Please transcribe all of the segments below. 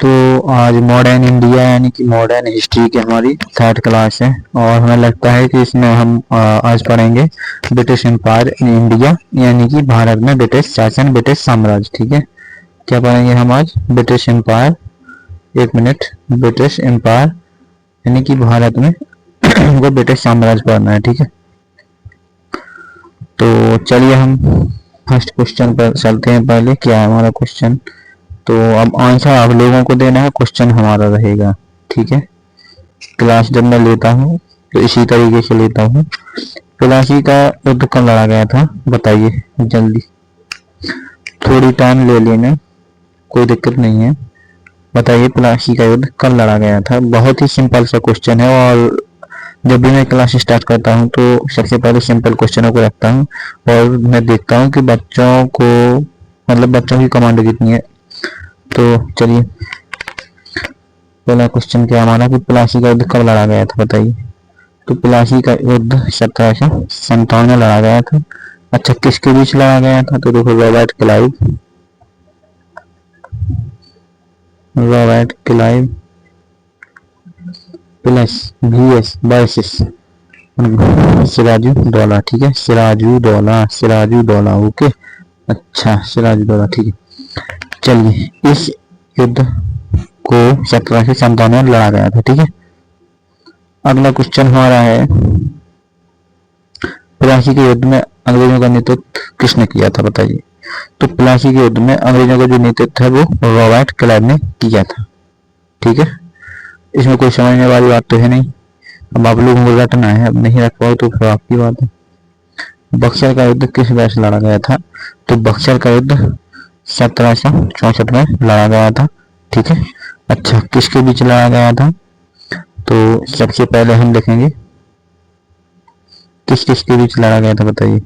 तो आज modern India यानी कि मॉडर्न हिस्ट्री की हमारी थर्ड क्लास है और हमें लगता है कि इसमें हम आज पढ़ेंगे ब्रिटिश एम्पायर इन इंडिया यानी कि भारत में ब्रिटिश शासन, ब्रिटिश साम्राज्य। ठीक है, क्या पढ़ेंगे हम आज? ब्रिटिश एम्पायर, एक मिनट, ब्रिटिश एम्पायर यानी कि भारत में वो ब्रिटिश साम्राज्य पढ़ना है। ठीक है, तो चलिए हम फर्स्ट क्वेश्चन पर चलते हैं। पहले क्या है हमारा क्वेश्चन, तो अब आंसर आप लोगों को देना है, क्वेश्चन हमारा रहेगा। ठीक है, क्लास जब मैं लेता हूँ तो इसी तरीके से लेता हूँ। प्लासी का युद्ध कब लड़ा गया था बताइए जल्दी, थोड़ी टाइम ले लेना, कोई दिक्कत नहीं है। बताइए प्लासी का युद्ध कब लड़ा गया था। बहुत ही सिंपल सा क्वेश्चन है और जब भी मैं क्लास स्टार्ट करता हूँ तो सबसे पहले सिंपल क्वेश्चनों को रखता हूँ और मैं देखता हूँ कि बच्चों को, मतलब बच्चों की कमांड कितनी है। तो चलिए पहला क्वेश्चन क्या हमारा कि प्लासी का युद्ध कब लड़ा गया था बताइए। तो प्लासी का युद्ध 1757 में लड़ा गया था। अच्छा, किसके बीच लड़ा गया था? तो देखो Robert Clive plus VS versus Sirajuddaula. ठीक है, सिराजुद्दौला ओके। अच्छा, सिराजुद्दौला, ठीक है। चलिए, इस युद्ध को 1757 में लड़ा गया था। ठीक है, अगला क्वेश्चन हमारा है प्लासी के युद्ध में अंग्रेजों का नेतृत्व किसने किया था बताइए। तो प्लासी के युद्ध में अंग्रेजों का जो नेतृत्व है वो रॉबर्ट क्लाइव ने किया था। ठीक है, इसमें कोई समझने वाली बात तो है नहीं। अब आप लोगों को रटना है, अब नहीं रख पाओ तो फिर आपकी बात है। बक्सर का युद्ध किस वर्ष लड़ा गया था? तो बक्सर का युद्ध 1764 में लड़ा गया था। ठीक है, अच्छा किसके बीच लड़ा गया था? तो सबसे पहले हम देखेंगे किस किस के बीच लड़ा गया था बताइए।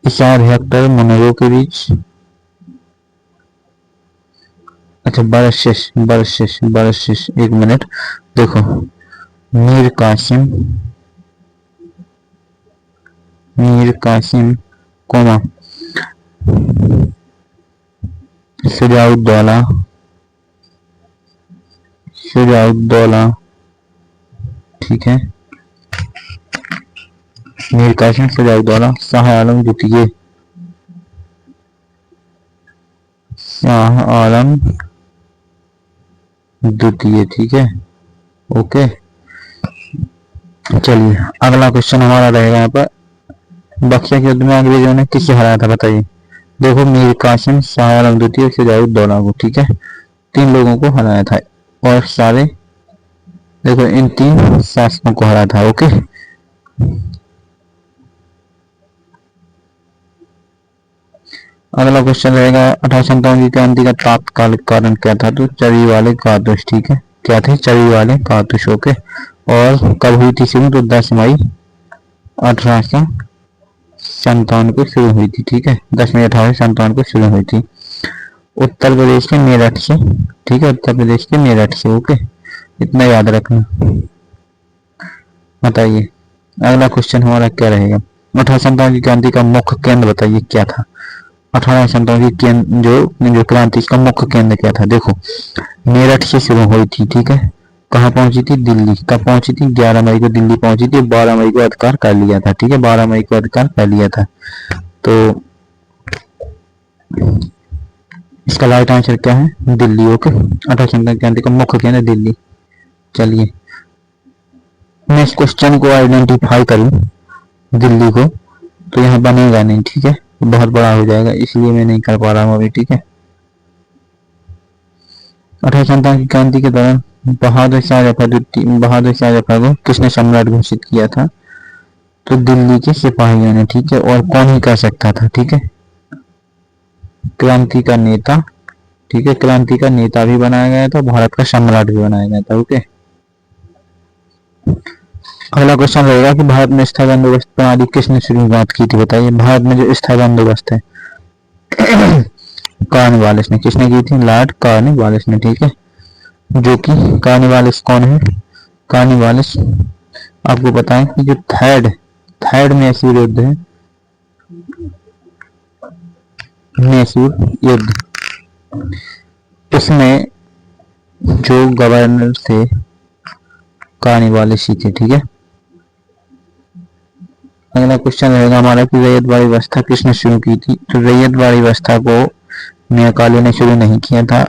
इसार हेक्टर मुनरो के बीच। अच्छा, बरसिस, एक मिनट देखो, मीर कासिम कोमा शुजाउद्दौला। ठीक है, मीर कासिम शुजाउद्दौला, शाह आलम द्वितीय। ठीक है, ओके। चलिए अगला क्वेश्चन हमारा रहेगा यहाँ पर, बक्सर के युद्ध में अंग्रेजों ने किसे हराया था बताइए। देखो, मीर कासिम, शाह आलम द्वितीय, शुजाउद्दौला को। ठीक है, 3 लोगों को हराया था और सारे देखो इन 3 शासकों को हराया था। ओके, अगला क्वेश्चन रहेगा 1857 की क्रांति का तात्कालिक कारण क्या था? तो चरी वाले कारतूस। ठीक है, क्या थे? चरी वाले कारतूस। ओके, और कब हुई थी शुरू? तो 10 मई 1857 को शुरू हुई थी। ठीक है, 10 मई 1857 को शुरू हुई थी उत्तर प्रदेश के मेरठ से। ठीक है, उत्तर प्रदेश के मेरठ से। ओके, इतना याद रखना। बताइए अगला क्वेश्चन हमारा क्या रहेगा, 1857 की क्रांति का मुख्य केंद्र बताइए क्या था। 1857 की जो क्रांति, इसका मुख्य केंद्र क्या था? देखो, मेरठ से शुरू हुई थी। ठीक है, कहाँ पहुंची थी? दिल्ली। कब पहुंची थी? 11 मई को दिल्ली पहुंची थी, 12 मई को अधिकार कर लिया था। ठीक है, 12 मई को अधिकार कर लिया था। तो इसका राइट आंसर क्या है? दिल्ली। ओके, 1857 क्रांति का मुख्य केंद्र दिल्ली। चलिए मैं इस क्वेश्चन को आइडेंटिफाई करूं दिल्ली को, तो यहाँ बनेगा नहीं। ठीक है, बहुत बड़ा हो जाएगा, इसलिए मैं नहीं कर पा रहा हूँ अभी। ठीक है, 1857 की क्रांति के दौरान बहादुर शाह जफर को किसने सम्राट घोषित किया था? तो दिल्ली के सिपाहियों ने। ठीक है, और कौन ही कर सकता था? ठीक है, क्रांति का नेता। ठीक है, क्रांति का नेता भी बनाया गया था, भारत का सम्राट भी बनाया गया था। ओके, अगला क्वेश्चन रहेगा कि भारत में स्थायी बंदोबस्त प्रणाली किसने शुरुआत की थी बताइए। भारत में जो स्थायी बंदोबस्त है कॉर्नवालिस ने। किसने की थी? लॉर्ड कॉर्नवालिस ने। ठीक है, जो कि कॉर्नवालिस कौन है? कॉर्नवालिस आपको बताएं कि जो थर्ड मैसूर युद्ध है, मैसूर युद्ध इसमें जो गवर्नर थे कार्नवालिस थे, ठीक है। अगला क्वेश्चन रहेगा हमारा कि रैयतवाड़ी व्यवस्था किसने शुरू की थी। तो रैयतवाड़ी व्यवस्था को मैकाले ने शुरू नहीं किया था,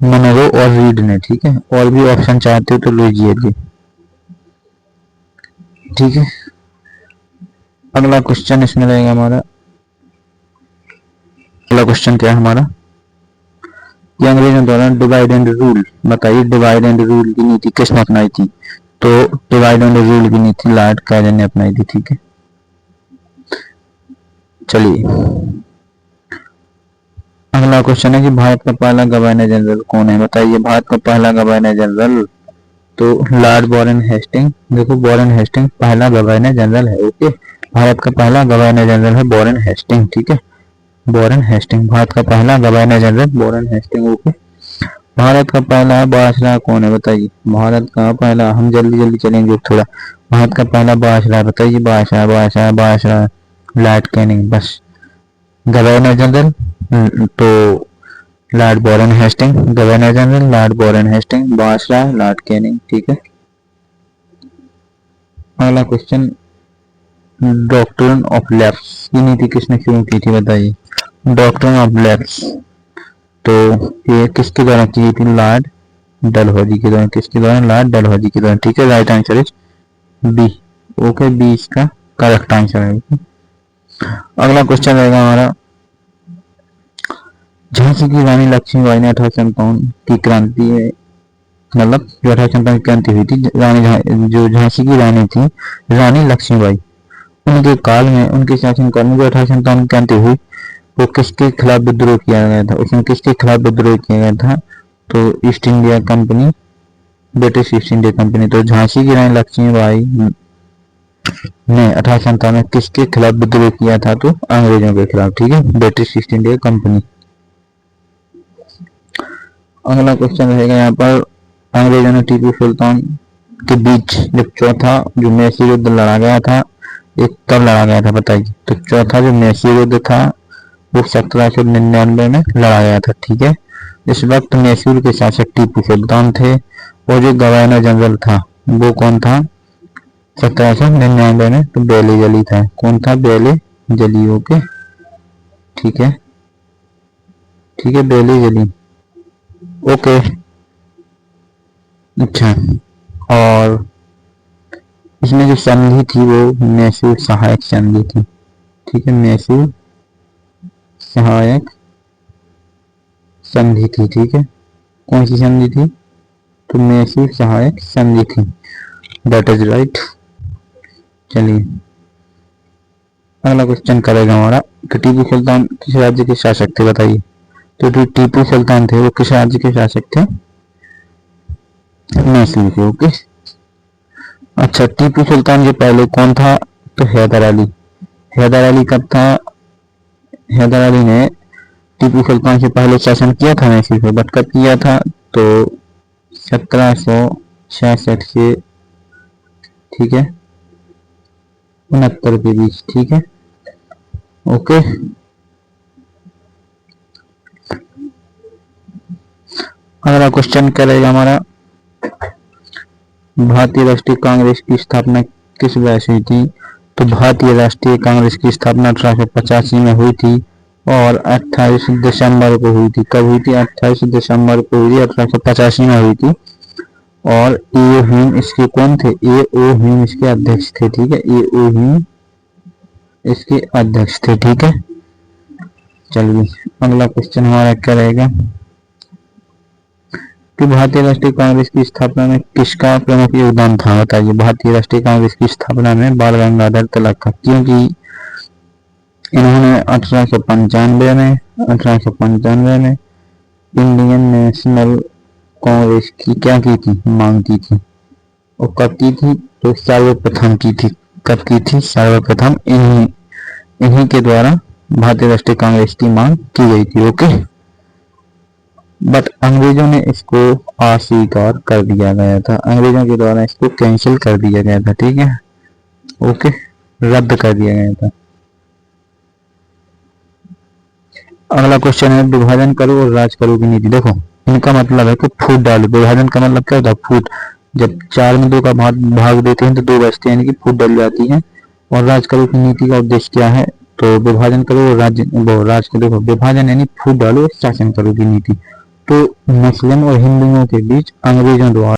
मनरो और रीड ने, ठीक है। और भी ऑप्शन चाहते हो तो लीजिए जी, ठीक है। अगला क्वेश्चन इसमें रहेगा हमारा, अगला क्वेश्चन क्या है हमारा कि अंग्रेजों द्वारा डिवाइड एंड रूल, बताइए डिवाइड एंड रूल की नीति किसने अपनाई थी। तो डिवाइड एंड रूल की नीति लॉर्ड कैनिंग ने अपनाई थी, ठीक है। चलिए अगला क्वेश्चन है कि भारत का पहला गवर्नर जनरल कौन है, बताइए भारत का पहला गवर्नर जनरल। तो लॉर्ड वॉरेन हेस्टिंग, देखो वॉरेन हेस्टिंग पहला गवर्नर जनरल है, ओके। भारत का पहला गवर्नर जनरल है वॉरेन हेस्टिंग, ठीक है। वॉरेन हेस्टिंग भारत का पहला governor general Warren Hasting, okay. Bharat का पहला बादशाह कौन है, बताइए भारत का पहला, हम जल्दी जल्दी चलेंगे थोड़ा। भारत का पहला बादशाह बताइए, बादशाह बादशाह बादशाह लॉर्ड कैनिंग, बस। गवर्नर जनरल तो Lord Warren Hasting, governor general Lord Warren Hasting, बादशाह लॉर्ड कैनिंग, ठीक है। अगला क्वेश्चन, डॉक्ट्रिन ऑफ लैप्स की नीति किसने शुरू की थी, बताइए डॉक्ट्रिन ऑफ लैप्स। तो ये किसके द्वारा की थी, लॉर्ड डलहौजी के द्वारा, किसके द्वारा, लॉर्ड डलहौजी के द्वारा, ठीक है। Right answer is B, okay, B इसका करेक्ट आंसर है। अगला क्वेश्चन रहेगा हमारा, झांसी की रानी लक्ष्मीबाई ने 1857 की क्रांति में, मतलब जो 1857 की क्रांति हुई थी, रानी जो झांसी की रानी थी रानी लक्ष्मीबाई, उनके काल में, उनके शासनकाल में जो 1857 की क्रांति हुई वो किसके खिलाफ विद्रोह किया गया था, उसमें किसके खिलाफ विद्रोह किया गया था। तो east India company, British east India company. तो झांसी की रानी लक्ष्मीबाई ने 1857 में किसके खिलाफ विद्रोह किया था, तो अंग्रेजों के खिलाफ, ठीक है, ब्रिटिश ईस्ट इंडिया कंपनी। अगला क्वेश्चन रहेगा यहाँ पर, अंग्रेजों ने टीपू सुल्तान के बीच जब चौथा जो मैसूर युद्ध लड़ा गया था, एक कब लड़ा गया था बताइए। तो चौथा जो मैसूर युद्ध था वो 1799 में लड़ा गया था, ठीक है। इस वक्त मैसूर के शासक टीपू सुल्तान थे और जो गवर्नर जनरल था वो कौन था 1799 में, तो बेले जली था। कौन था, बेले जली, ओके, ठीक है, ठीक है, बेले जली, ओके। अच्छा, और इसमें जो संधि थी वो मैसूर सहायक संधि थी, ठीक है, मैसूर सहायक संधि थी, ठीक है। कौन सी संधि थी, तो मैसूर सहायक संधि थी, दैट इज राइट। चलिए अगला क्वेश्चन करेगा हमारा कि टीपू सुल्तान किस राज्य के शासक थे, बताइए। तो जो टीपू सुल्तान थे वो किस राज्य के शासक थे, मैसूर के, ओके। अच्छा, टीपू सुल्तान के पहले कौन था, तो हैदर अली। हैदर अली कब था, हैदर अली ने टीपू सुल्तान से पहले शासन किया था मैसूर पे, बट कब किया था, तो 1766 से, ठीक है, 69 के बीच, ठीक है, ओके। अगला क्वेश्चन क्या रहेगा हमारा, भारतीय राष्ट्रीय कांग्रेस की स्थापना किस वर्ष हुई थी। तो भारतीय राष्ट्रीय कांग्रेस की स्थापना 1885 में हुई थी और 28 दिसंबर को हुई थी। कब हुई थी, 28 दिसंबर को हुई थी, 1885 में हुई थी। और ए ओ ह्यूम इसके कौन थे, ए ओ ह्यूम इसके अध्यक्ष थे, ठीक है, ए ओ ह्यूम इसके अध्यक्ष थे, ठीक है। चलिए अगला क्वेश्चन हमारा क्या रहेगा कि भारतीय राष्ट्रीय कांग्रेस की स्थापना में किसका प्रमुख योगदान था, बताइए। भारतीय राष्ट्रीय कांग्रेस की स्थापना में बाल गंगाधर तिलक का, क्योंकि इन्होंने 1895 में इंडियन नेशनल कांग्रेस की क्या की थी, मांग की थी। और कब की थी, तो सर्वप्रथम की थी। कब की थी, सर्वप्रथम इन्हीं के द्वारा भारतीय राष्ट्रीय कांग्रेस की मांग की गई थी, ओके। बट अंग्रेजों ने इसको अस्वीकार कर दिया गया था, अंग्रेजों के द्वारा इसको कैंसिल कर दिया गया था, ठीक है, ओके, रद्द कर दिया गया था। अगला क्वेश्चन है विभाजन करो और राज करो की नीति। देखो इनका मतलब है कि फूट डालो। विभाजन का मतलब क्या होता है? फूट। जब 4 में 2 का भाग देते हैं तो 2 बचते हैं, यानी कि फूट डल जाती है। और राज करो की नीति का उद्देश्य क्या है? तो विभाजन करो और राज करो। देखो विभाजन यानी फूट डालो और शासन करो की नीति। तो मुस्लिम और हिंदुओं के बीच अंग्रेजों द्वारा